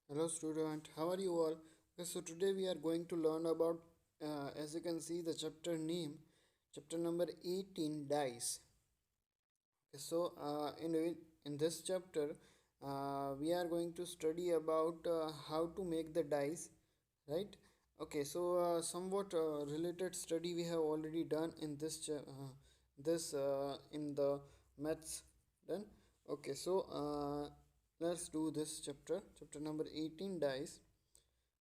Hello student, how are you all? Okay, so today we are going to learn about, as you can see the chapter name, chapter number 18, dice. Okay, so in this chapter, we are going to study about how to make the dice, right? Okay, so somewhat related study we have already done in this in the maths done. Okay, so let's do this chapter number 18, dice.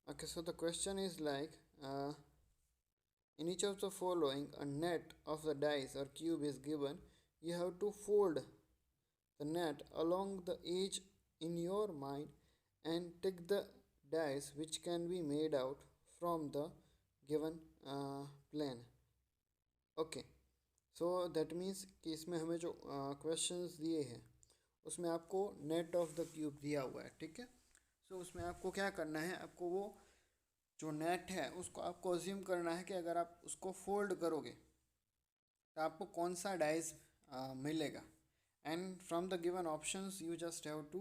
Okay, so the question is like, in each of the following, a net of the dice or cube is given. You have to fold the net along the edge in your mind and take the dice which can be made out from the given plane. Okay, so that means कि इसमें हमें जो questions दिए हैं उसमें आपको net of the cube दिया हुआ है, ठीक है। सो उसमें आपको क्या करना है, आपको वो जो नेट है उसको आपको अज्यूम करना है कि अगर आप उसको फोल्ड करोगे तो आपको कौन सा डाइस मिलेगा। And from the given options you just have to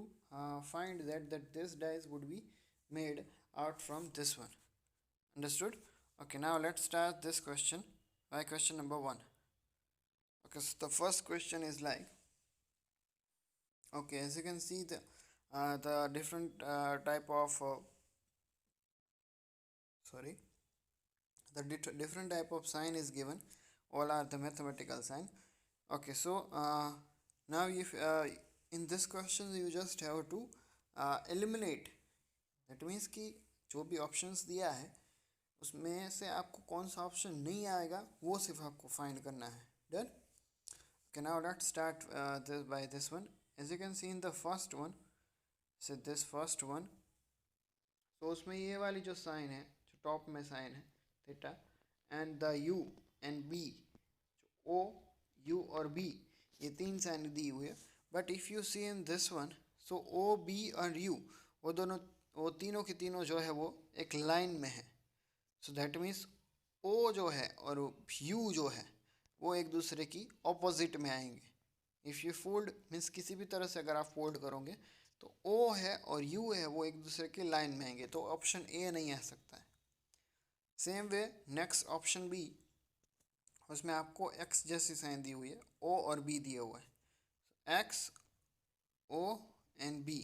find that this dice would be made out from this one. Understood? Okay, now let's start this question by question number 1. Okay, so the first question is like, okay, as you can see the different type of sorry the different type of sign is given. All are the mathematical sign. Okay, so now if in this question you just have to eliminate. That means कि जो भी options दिया है उसमें से आपको कौन सा ऑप्शन नहीं आएगा वो सिर्फ आपको फाइंड करना है। Done. Okay, now let's start by this one. As you can see in the first one, so this first one, so उसमें ये वाली जो साइन है, जो टॉप में साइन है theta, and the U and B, जो ओ यू और बी, ये तीन साइन दी हुई है। But if you see in this one, so O B और यू, वो दोनों, वो तीनों के तीनों जो है वो एक लाइन में है। सो दैट मीन्स ओ जो है और यू जो है वो एक दूसरे की ऑपोजिट में आएंगे। इफ़ यू फोल्ड मीन्स किसी भी तरह से अगर आप फोल्ड करोगे तो ओ है और यू है वो एक दूसरे के लाइन में आएंगे, तो ऑप्शन ए नहीं आ सकता है। Same way next option B, उसमें आपको एक्स जैसी साइन दी हुई है, ओ और बी दिया हुआ है, X O and B.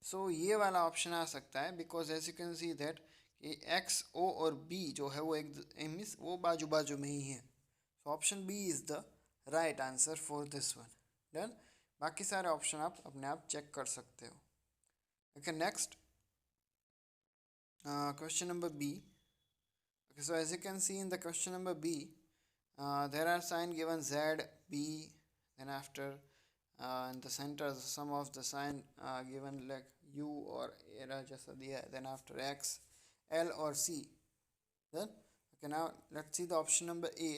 So ये वाला ऑप्शन आ सकता है because as you can see that कि एक्स ओ और बी जो है वो एक मीन्स वो बाजू बाजू में ही है। So option B is the right answer for this one. Done. बाकी सारे ऑप्शन आप अपने आप चेक कर सकते हो। Okay, next question number B. Okay, so as you can see in the question number B, there are sign given Z, B, then after in the center some of the sign given like U or era जैसा दिया है, then after X, L or C. Then okay, now let's see the option number A.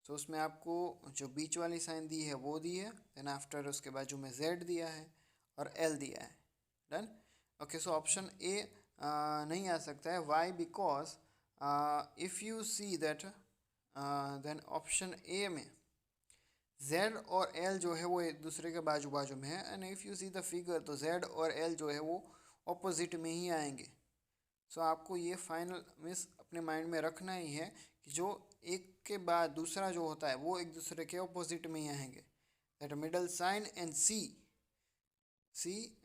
So उसमें आपको जो बीच वाली sign दी है वो दी है, देन आफ्टर उसके बाजू में Z दिया है और L दिया है। Done. Okay, so option A नहीं आ सकता है। Why? Because if you see that then option A में Z और L जो है वो एक दूसरे के बाजू बाजू में है, and if you see the figure तो Z और L जो है वो ऑपोजिट में ही आएंगे। सो आपको ये फाइनल मिस अपने माइंड में रखना ही है कि जो एक के बाद दूसरा जो होता है वो एक दूसरे के ऑपोजिट में ही आएंगे। That middle sign and C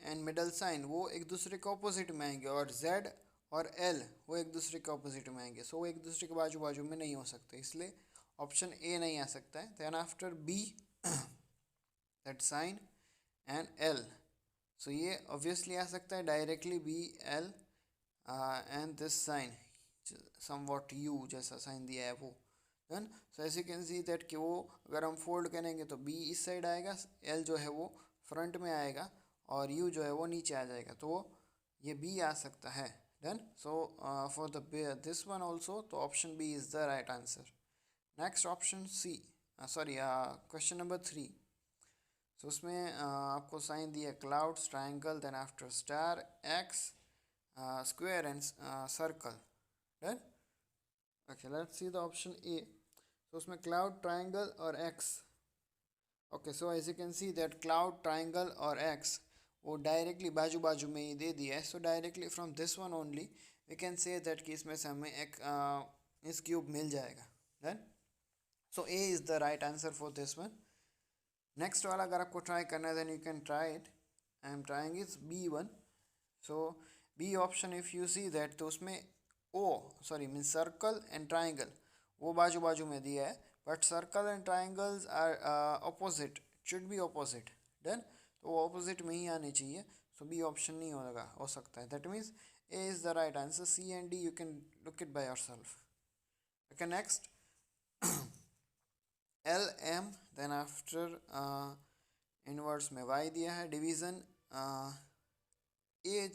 and middle sign वो एक दूसरे के ऑपोजिट में आएंगे, और जेड और एल वो एक दूसरे के ऑपोजिट में आएंगे। सो वो एक दूसरे के बाजू बाजू में नहीं हो सकते, इसलिए ऑप्शन ए नहीं आ सकता है। Then after B, that sign and L, so ये ऑब्वियसली आ सकता है directly B L and this sign somewhat you जैसा साइन दिया है वो। डन। सो ऐसे कैन सी दैट कि वो अगर हम फोल्ड करेंगे तो बी इस साइड आएगा, एल जो है वो फ्रंट में आएगा और यू जो है वो नीचे आ जाएगा, तो ये बी आ सकता है। Done. So for the this one also, तो option B is the right answer. Next option C, sorry question number 3। सो उसमें आपको साइन दिया clouds, triangle, then after star, X, square and circle. Done. Okay, let's see the option A. तो उसमें cloud, triangle और X. Okay, so as you can see that cloud, triangle और X वो directly बाजू बाजू में ही दे दिया है. So directly from this one only we can say that कि इसमें से हमें एक इस क्यूब मिल जाएगा. Then so A is the right answer for this one. Next वाला अगर आपको ट्राई करना है then you can try it. I am trying is B one. So B option if you see that तो उसमें O sorry mean circle and triangle वो बाजू बाजू में दिया है, but circle and triangles are opposite, should be opposite. Then तो वो ऑपोजिट में ही आनी चाहिए. सो बी ऑप्शन नहीं होगा, हो सकता है. That means A is the right answer. C and D you can look it by yourself. Okay next L M then after inwards में वाई दिया है, डिवीज़न ए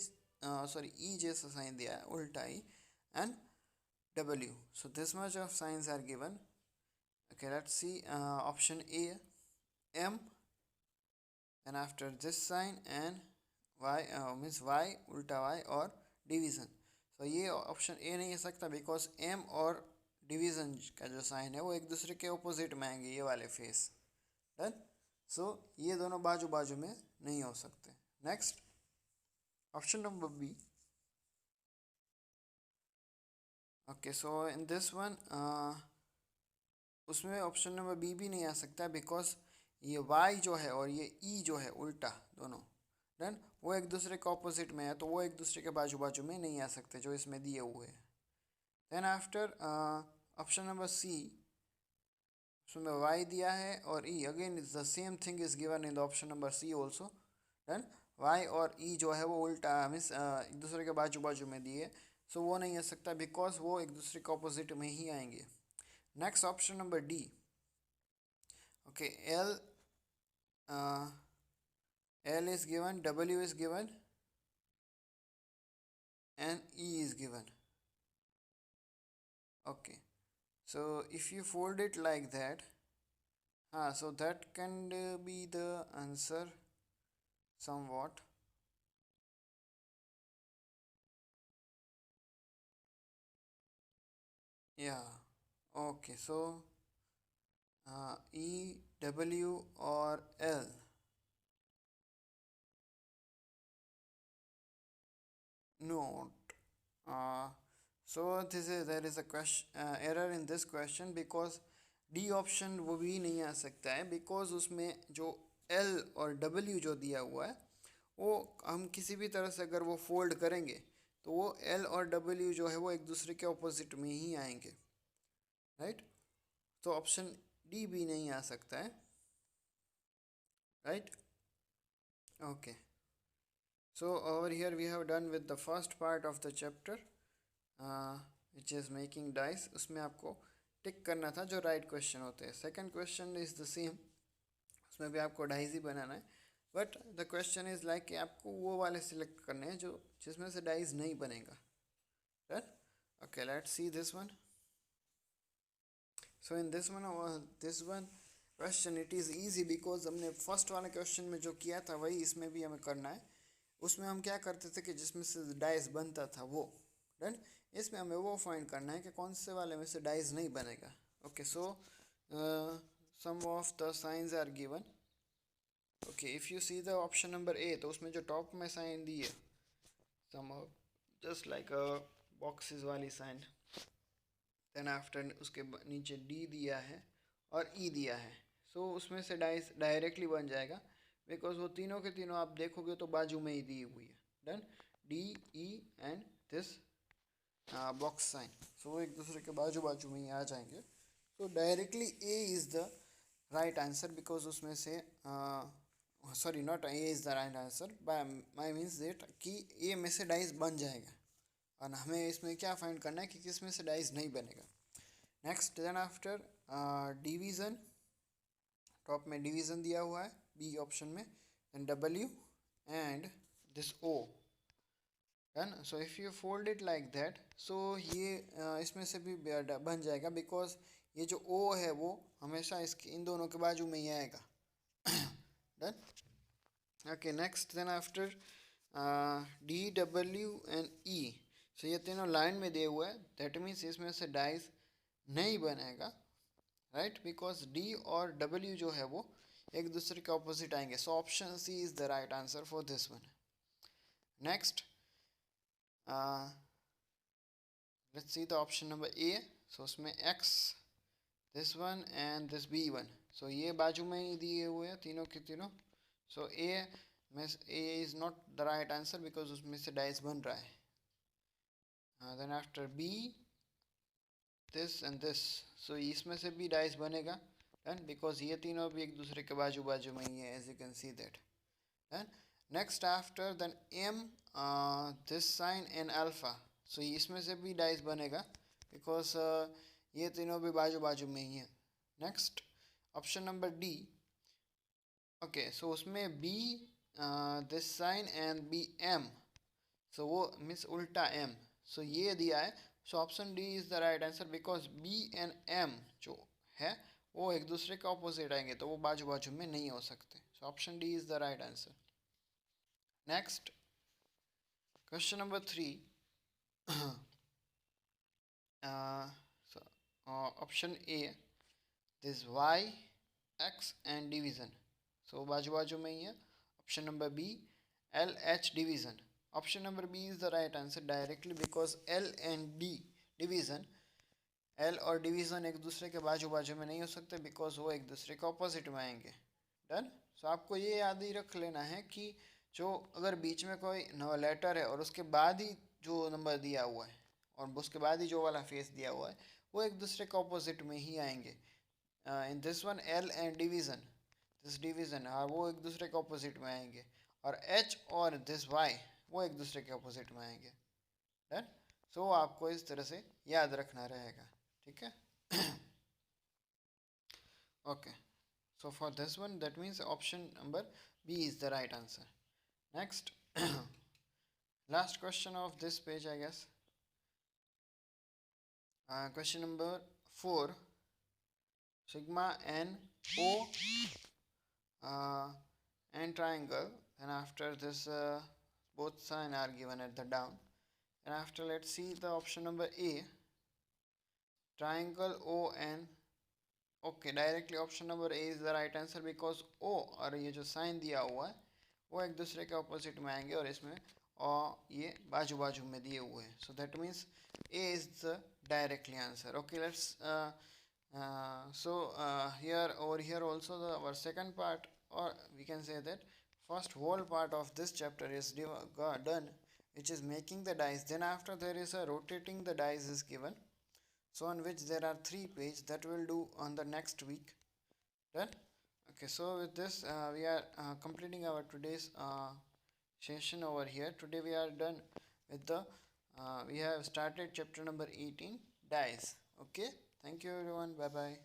सॉरी ई जैसा साइन दिया है उल्टा ही, and W. So this much of signs are given. Okay, let's see. Option A, M, and after this sign and Y means Y उल्टा Y और division. So ये ऑप्शन A नहीं हो सकता बिकॉज M और डिवीज़न का जो sign है वो एक दूसरे के ऑपोजिट में आएंगे, ये वाले फेस. डन. सो ये दोनों बाजू बाजू में नहीं हो सकते. Next option number B. Okay so in this one उसमें ऑप्शन नंबर बी भी नहीं आ सकता बिकॉज ये वाई जो है और ये ई जो है उल्टा दोनों डन वो एक दूसरे के ऑपोजिट में है, तो वो एक दूसरे के बाजू बाजू में नहीं आ सकते जो इसमें दिए हुए हैं. Then after option number C उसमें वाई दिया है और E again the same thing is given in the option number C also. Done Y और ई जो है वो उल्टा मीन्स एक दूसरे के बाजू बाजू में दिए, सो वो नहीं आ सकता बिकॉज वो एक दूसरे के ऑपोजिट में ही आएंगे. Next option number D. Okay L is given, W is given and E is given. Okay, so if you fold it like that, so that can be the answer somewhat. Yeah, okay, so E, W or L. No. So there is a question error in this question because D option वो भी नहीं आ सकता है because उसमें जो L और W जो दिया हुआ है वो हम किसी भी तरह से अगर वो फोल्ड करेंगे तो वो एल और डब्ल्यू जो है वो एक दूसरे के ऑपोजिट में ही आएंगे. राइट. तो ऑप्शन डी भी नहीं आ सकता है. Right. Okay. So over here we have done with the first part of the chapter which is making dice. उसमें आपको टिक करना था जो राइट क्वेश्चन होते हैं. Second question is the same, उसमें भी आपको डाइस ही बनाना है, but the question is like कि आपको वो वाले सिलेक्ट करने हैं जो जिसमें से डाइस नहीं बनेगा. Right. Okay let's see this one. So in this one question it is easy because हमने फर्स्ट वाले क्वेश्चन में जो किया था वही इसमें भी हमें करना है. उसमें हम क्या करते थे कि जिसमें से डाइस बनता था वो. डन. इसमें हमें वो फाइंड करना है कि कौन से वाले में से डाइस नहीं बनेगा. Okay so some of the signs are given. Okay if you see the option number A तो उसमें जो टॉप में साइन दी है some just like a boxes वाली साइन. देन आफ्टर उसके नीचे डी दिया है और ई दिया है. सो उसमें से डाइस डायरेक्टली बन जाएगा बिकॉज वो तीनों के तीनों आप देखोगे तो बाजू में ही दी हुई है. Done. D E and this box sign, so वो एक दूसरे के बाजू बाजू में ही आ जाएंगे. तो directly A is the right answer because उसमें से sorry not a is the right answer by means that कि ए में से डाइस बन जाएगा और हमें इसमें क्या फाइंड करना है कि किस में से डाइस नहीं बनेगा. Next then after division, top में डिवीज़न दिया हुआ है बी ऑप्शन में, and W and this O. Done. So if you fold it like that so ये इसमें से भी बन जाएगा बिकॉज ये जो ओ है वो हमेशा इसके इन दोनों के बाजू में ही आएगा. Done. Okay next then after D W and E. So ये तीनों लाइन में दिए हुए हैं, दैट मीन्स इसमें से डाइस नहीं बनेगा. राइट. बिकॉज डी और डब्ल्यू जो है वो एक दूसरे के ऑपोजिट आएंगे. So option C is the right answer for this one. Next, let's see the option number A. So उसमें x, this one and this B one. So ये बाजू में ही दिए हुए हैं तीनों के तीनों. So A is not the right answer because उसमें से डाइस बन रहा है. Then after B, this and this. So इसमें से भी डाइस बनेगा. डन, बिकॉज ये तीनों भी एक दूसरे के बाजू बाजू में ही है, as you can see that. Done. Next after then M, this sign and alpha. So इसमें से भी डाइस बनेगा बिकॉज ये तीनों भी बाजू बाजू में ही है. Next option number D. Okay, so उसमें B, this sign and B M. So वो मीन्स उल्टा एम. सो ये दिया है. So option D is the right answer because B and M जो है वो एक दूसरे के ऑपोजिट आएंगे, तो वो बाजू बाजू में नहीं हो सकते. So option D is the right answer. Next question number 3. Option A, this Y, X and division. So बाजू बाजू में ही है. Option number B, L H division. Option number B is the right answer directly because L and D division, L और division एक दूसरे के बाजू बाजू में नहीं हो सकते बिकॉज वो एक दूसरे के ऑपोजिट में आएंगे. डन. सो आपको ये याद ही रख लेना है कि जो अगर बीच में कोई लेटर है और उसके बाद ही जो नंबर दिया हुआ है और उसके बाद ही जो वाला फेस दिया हुआ है वो एक दूसरे के ऑपोजिट में ही आएंगे. इन this one L and division, this division, हाँ वो एक दूसरे के ऑपोजिट में आएंगे. और एच और दिस वाई वो एक दूसरे के ऑपोजिट में आएंगे. डन. सो आपको इस तरह से याद रखना रहेगा. ठीक है. Okay, so for this one that means option number B is the right answer. Next, last question of this page I guess. Question number 4. Sigma n o and triangle, and after this both sign are given at the down, and after let's see the option number A, triangle o and. Okay, directly option number A is the right answer because O और ये जो sign दिया हुआ है वो एक दूसरे के ऑपोजिट में आएंगे और इसमें और ये बाजू बाजू में दिए हुए हैं. So that means A is the directly answer. Okay, let's so here over here also the our second part, or we can say that first whole part of this chapter is done, which is making the dice. Then after there is a rotating the dice is given, so on which there are 3 pages that we'll do on the next week. Done. Okay, so with this we are completing our today's session over here. Today we are done with the we have started chapter number 18, dice. Okay, thank you everyone, bye bye.